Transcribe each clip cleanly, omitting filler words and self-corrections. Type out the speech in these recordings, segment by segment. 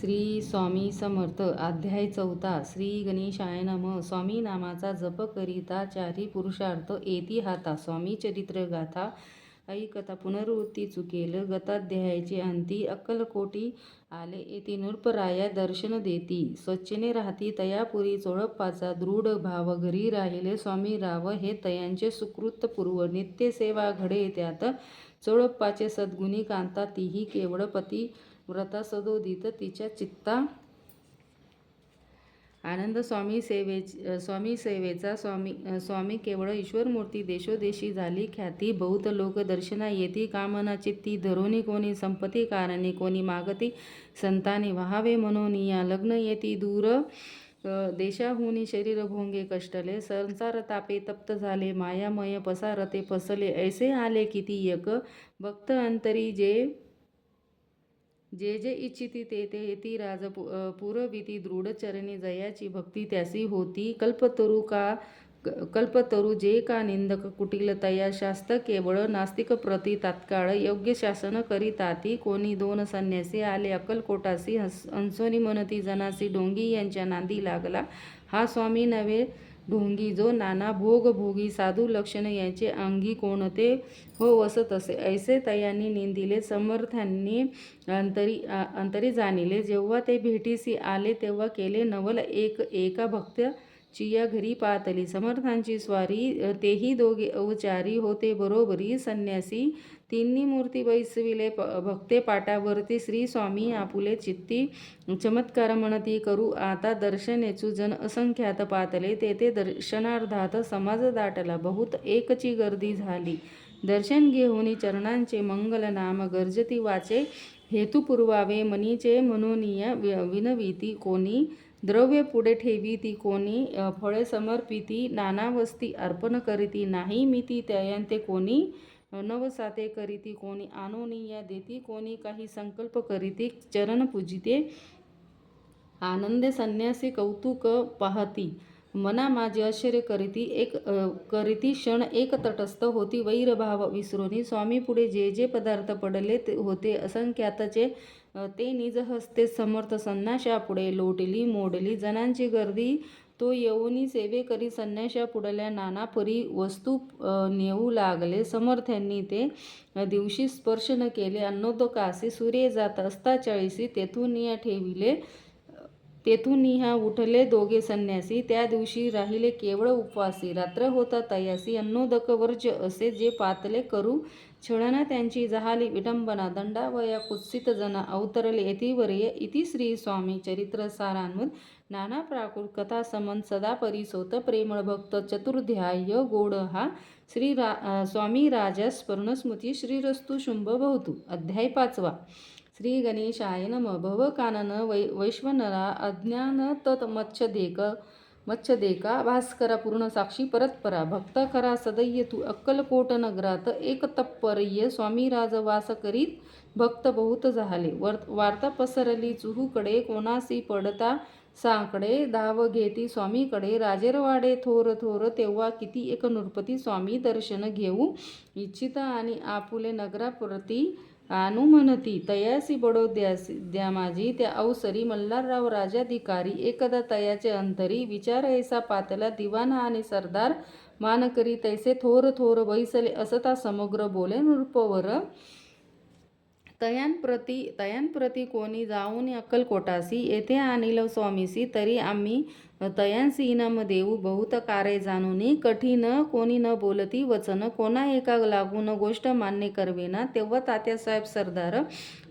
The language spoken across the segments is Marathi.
श्री स्वामी समर्थ. अध्याय 4. श्री गणेशाय नमः. स्वामी नामाचा जप करिता चारी पुरुषार्थ येती हाता. स्वामी चरित्र गाथा ऐकता पुनर्वृत्ती चुकेल. गताध्यायाचे अंती अक्कलकोटी आले येती. नृपराया दर्शन देती. स्वच्छने राहती तयापुरी. चोळप्पाचा दृढ भाव घरी राहिले स्वामी राव. हे तयांचे सुकृत पूर्व. नित्य सेवा घडे त्यात. चोळप्पाचे सद्गुणी कांता. तीही केवळ पती व्रता सदोदित तिच्या चित्ता आनंद. स्वामी सेवेचा स्वामी केवळ ईश्वरमूर्ती. देशोदेशी झाली ख्याती. बहुत लोक दर्शना येती. कामना चित्ती धरोनी. कोणी संपत्ती कारणी. कोणी मागती संतानी व्हावे म्हणून. या लग्न येती दूर देशाहुनी. शरीर भोंगे कष्टले. संसार तापे तप्त झाले. मायामय पसारते फसले. ऐसे आले किती एक भक्त अंतरी. जे जे इच्छिती ते येती राज पुरविती. दृढ चरणी जयाची भक्ती त्यासी होती. कल्पतरू जे का निंदक कुटील. तया शास्त केवळ नास्तिक प्रती. तात्काळ योग्य शासन करीताती. कोणी दोन संन्यासी आले अक्कलकोटासी. हंसोनी म्हणती जनासी. ढोंगी यांच्या नांदी लागला हा स्वामी नव्हे ढोंगी. जो नाना भोग भोगी. साधू लक्षण याचे अंगी. कोणते हो वसत असे. ऐसे तयांनी निंदिले. समर्थांनी अंतरी जाणिले. जेव्हा ते भेटीसी आले तेव्हा केले नवल. एका भक्त चिया घरी पातली. समर्थांची स्वारी. तेही दोघे अवचारी होते बरोबरी. संन्यासी तिन्ही मूर्ती बैसविले भक्ते पाटावरती. श्री स्वामी आपुले चित्ती चमत्कार म्हणती करू आता. दर्शनेचू जन असंख्यात पातले. तेथे दर्शनार्धात समाज दाटला. बहुत एकची गर्दी झाली. दर्शन घेऊनी चरणांचे मंगल नाम गर्जती वाचे. हेतू पुरवावे मनीचे म्हणून विनविती. कोणी द्रव्य पुढे ठेवीती. कोणी फळे समर्पिती. नाना वस्ती अर्पण करीती. नाही मिती त्यायंते. कोणी नवसाते करीती. कोणी आनोनिया देती. कोणी काही संकल्प करीती. चरण पूजिते आनंदे संन्यासी कौतुक पाहती. मना माझे आश्चर्य करीती क्षण एक तटस्थ होती. वैरभाव विसरोनी स्वामी पुढे जे जे पदार्थ पडले होते असंख्यातचे. ते निज हस्ते समर्थ संन्याशा पुढे लोटली मोडली. जनांची गर्दी तो येऊनी सेवे करी. संन्याशा पुढल्या नाना परी वस्तू नेऊ लागले. समर्थांनी ते दिवशी स्पर्श न केले. अन्नोदकासी सूर्य जात असता 40. तेथून ह्या उठले दोघे संन्यासी. त्या दिवशी राहिले केवळ उपवासी. रात्र होता तयासी. अन्नोदक वर्ज्य असे जे पातले करू छळना त्यांची झाली विडंबना. दंडावया कुत्सित जना अवतरले यतीवर्य. इति श्री स्वामी चरित्र सारान्वद. नाना प्राकृत कथा समंत सदा परिसोत. प्रेमळ भक्त चतुर्ध्याय गोड हा. स्वामी राजा स्मरणस्मृती. श्रीरस्तु शुंभ भवतु. अध्याय 5. श्री गणेशाय नमः. भवकानन वैश्वनरा अज्ञान तत् मच्छदेका. भास्करा पूर्ण साक्षी परत्परा. भक्त खरा सदैय तू अक्कलकोट नगरात. एक तत्पर्य स्वामीराज वास करीत. भक्त बहुत झाले. वार्ता पसरली चहूकडे. कोणासी पडता साकडे. धाव घेती स्वामीकडे. राजेरवाडे थोर थोर. तेव्हा किती एक नृपती. स्वामी दर्शन घेऊ इच्छिता आणि आपुले नगराप्रती आणू म्हणती. तयासी बडोद्या माझी. त्या अवसरी मल्हारराव राजाधिकारी. एकदा तयाचे अंतरी. विचार ऐसा पातला. दिवाना आणि सरदार मानकरी तैसे थोर थोर बैसले असता. समग्र बोले नृपवर. तयांप्रती कोणी जाऊन अक्कलकोटासी. येथे आणील स्वामीसी. तरी आम्ही तयांसी इनाम देऊ. बहुत कार्य जाणूनी कठीण. कोणी न बोलती वचन. कोणा एका लागून गोष्ट मान्य करवेना. तेव्हा तात्यासाहेब सरदार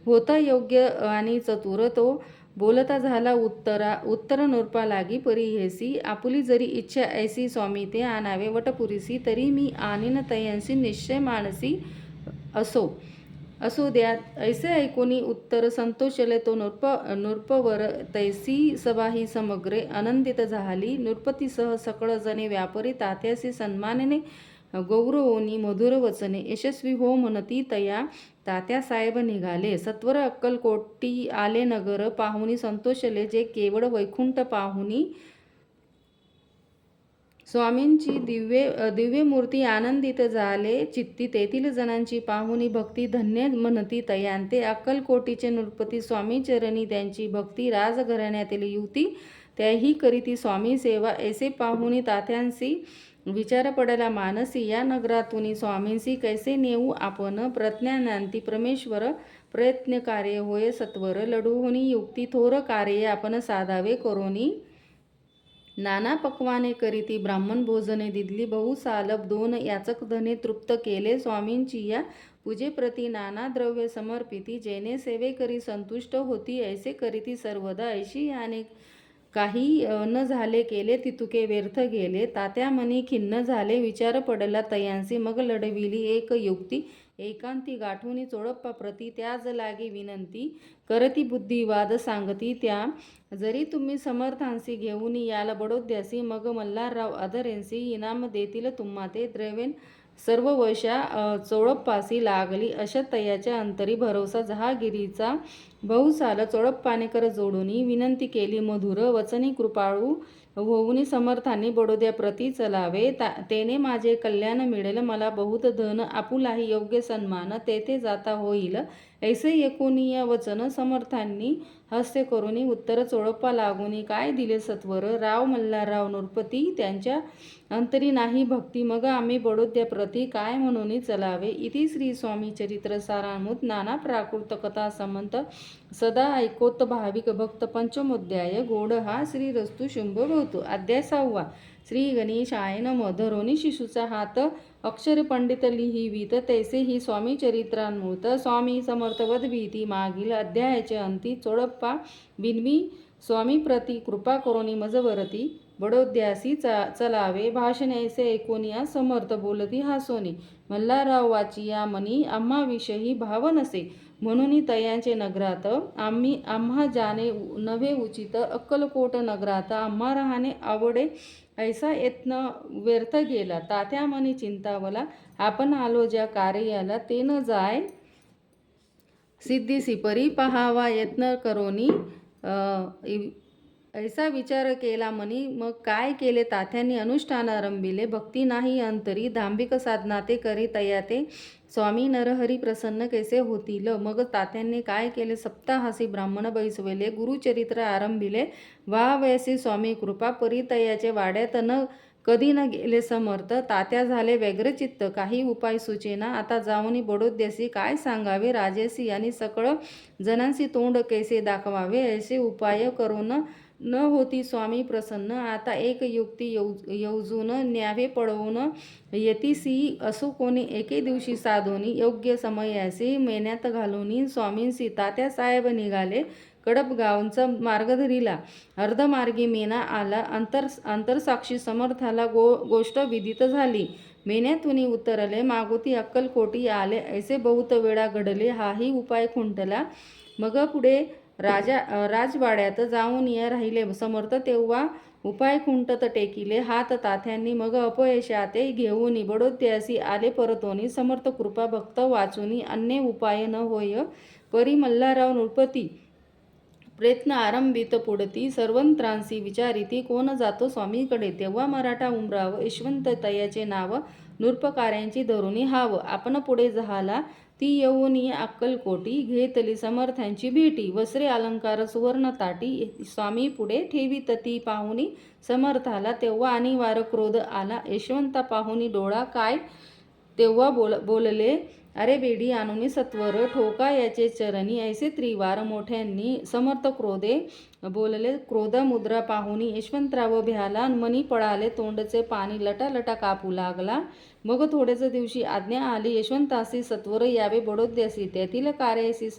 होता योग्य आणि चतुर. तो बोलता झाला उत्तर नृपा लागी परिहेसी. आपुली जरी इच्छा ऐसी स्वामी ते आणावे वटपुरीसी. तरी मी आणीन तयांसी निश्चय मानसी असो द्या. ऐसे ऐकूनी उत्तर संतोषले तो नृपवर. तैसी सभाही समग्रे आनंदित झाली. नृपतीसह सकळ जणे व्यापारी तात्यासी सन्मानेने गौरवोनी मधुर वचने. यशस्वी हो म्हणती तया तात्यासाहेब निघाले. सत्वर अक्कलकोटी आले. नगर पाहुनी संतोषले. जे केवळ वैकुंठ पाहुनी स्वामींची दिव्य मूर्ती आनंदित झाले चित्ती, तेथील जणांची पाहुनी भक्ती धन्य म्हणती तयांते. अक्कलकोटीचे नृपती स्वामी चरणी त्यांची भक्ती, राजघराण्यातील युवती त्याही करीती स्वामी सेवा. ऐसे पाहुनी तात्यांसी विचार पडला मानसी, या नगरातून स्वामींसी कैसे नेऊ आपण. प्रज्ञानांती परमेश्वर प्रयत्न कार्य होय सत्वर, लढवूनी युक्ती थोर कार्य आपण साधावे करोनी. नाना पक्वाने करीती ब्राह्मण भोजने, दिदली बहुसालभ दोन याचक धने, तृप्त केले स्वामींची या पूजेप्रती नाना द्रव्य समर्पिती. जेणे सेवे करी संतुष्ट होती, ऐसे करीती सर्वदा. ऐशी याने काही न झाले केले, तितुके व्यर्थ गेले. तात्या मनी खिन्न झाले, विचार पडला तयांसी. मग लढविली एक युक्ती, एकांती गाठूनी चोळप्पा प्रती. त्याज लागी विनंती करती बुद्धिवाद सांगती त्या, जरी तुम्ही समर्थांसी घेऊन याल बडोद्यासी. मग मल्हारराव आदरेंसी इनाम देतील तुम्हा ते, द्रवेन सर्व वशा चोळप्पासी लागली. अशा तयाच्या अंतरी भरवसा जहागिरीचा बहुसाल. चोळप्पाने कर जोडूनी विनंती केली मधुर, वचनी कृपाळू होऊनी समर्थांनी बडोद्या प्रती चलावे. तेने माझे कल्याण मिळेल, मला बहुत धन आपुलाही योग्य सन्मान, तेथे जाता होईल. ऐसे एकूणी वचन समर्थांनी हास्य करुनी. उत्तर चोळप्पा लागूनी काय दिले सत्वर, राव मल्हारराव नृपती त्यांच्या अंतरी नाही भक्ती. मग आम्ही बडोद्या प्रती काय म्हणून चलावे. इति श्री स्वामी चरित्र सारांमुत. नाना प्राकृत कथा समंत सदा ऐकोत भाविक भक्त. पंचमोध्याय. गोड हा श्रीरस्तु शुंभ भवतु. अध्याय 6. श्री गणेशाय नमः. धरोनी शिशूचा हात अक्षर पंडित लिहिवीत, तैसे ही स्वामी चरित्रांमूत. स्वामी समर्थ वद भीती मागील अध्यायाचे अंती. चोळप्पा बिनवी स्वामी प्रती कृपा करोनी मजवरती, बडोद्यासी चलावे. भाषण ऐसे ऐकोनिया समर्थ बोलती हासोनी. मल्हारराव वाचिया मनी आम्हा विषयी भाव नसे, म्हणून तयांचे नगरात आम्हा जाणे नव्हे उचित. अक्कलकोट नगरात आम्हा राहणे आवडे, ऐसा यत्न व्यर्थ गेला. तात्या मनी चिंतावला, आपण आलो ज्या कार्याला, ते न जाय सिद्धीसी. परी पहावा यत्न करोनी ऐसा विचार केला मनी. मग काय केले तात्यांनी अनुष्ठान आरंभिले. भक्ती नाही अंतरी, दांभिक साधना ते करी तयाते. स्वामी नरहरी प्रसन्न कैसे होतील. मग तात्यांनी काय केले, सप्ताहासी ब्राह्मण बैसवले, गुरुचरित्र आरंभिले. व्हावयासी स्वामी कृपा, परितयाचे वाड्यात कधी न गेले समर्थ. तात्या झाले व्यग्रचित्त, काही उपाय सुचेना. आता जाऊनी बडोद्यासी काय सांगावे. राजेसी आणि सकळ जणांशी तोंड कैसे दाखवावे. ऐसे उपाय करून न होती स्वामी प्रसन्न. आता एक युक्ती योजून न्यावे पळवून येतीसी. असो कोणी एके दिवशी साधोनी, योग्य समयासी मेन्यात घालूनी स्वामींसी तात्या साहेब निघाले. कडप गावचा मार्ग धरिला, अर्धमार्गी मेना आला. अंतरसाक्षी समर्थाला गोष्ट विदित झाली. मेन्यातून उतरले, मागोती अक्कलकोटी आले. ऐसे बहुत वेळा घडले, हाही उपाय खुंटला. मग पुढे राजवाड्यात जाऊन राहिले समर्थ. तेव्हा उपाय खुंटत टेकिले हात तात्यांनी. मग अपयशाते घेऊन बडोद्यासी आले परतोनी. समर्थ कृपा भक्त वाचूनी, अन्य उपाय न होय. परी मल्हारराव नृपती प्रयत्न आरंभित पुढती. सर्वंत्रांसी विचारिती, कोण जातो स्वामीकडे. तेव्हा मराठा उमराव यशवंत तयाचे नाव, नृपकार्यांची धरुणी हाव. आपण पुढे झाला ती येऊन अक्कलकोटी, घेतली समर्थांची भेटी. वस्त्रे अलंकार सुवर्ण ताटी, स्वामी पुढे ठेवीत ती पाहुनी समर्थाला. तेव्हा अनिवार्य क्रोध आला, यशवंता पाहुनी डोळा काय. तेव्हा बोलले, अरे बेडी आणून सत्वर ठोका याचे चरणी. ऐसे त्रिवार मोठ्यांनी समर्थ क्रोधे बोलले. क्रोध मुद्रा पाहुनी यशवंतराव भ्याला, मनी पळाले तोंडचे पाणी लटालटा कापू लागला. मग थोडेच दिवशी आज्ञा आली, यशवंतासी सत्वर यावे बडोद्यासी. तेथील कार्यासी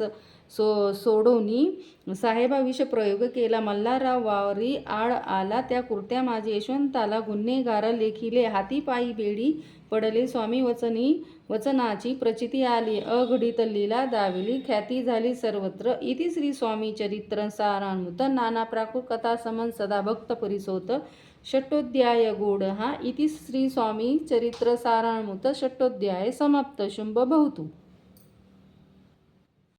सोडोनी साहेबा प्रयोग केला. मल्हारराव वावरी आड आला, त्या कुर्त्या माझे यशवंताला गुन्हेगार लेखिले. हाती पायी बेडी पडले, स्वामी वचनाची प्रचिती आली. अघटित लीला दाविली, ख्याती झाली सर्वत्र. इति श्री स्वामी चरित्र सारांमुत. नाना प्राकृत कथा समन सदा भक्त परिसोत. षट्टोध्याय. गोड हा. इति श्री स्वामी चरित्र सारांमुत. षट्टोध्याय समाप्त. शुंभ भवतु.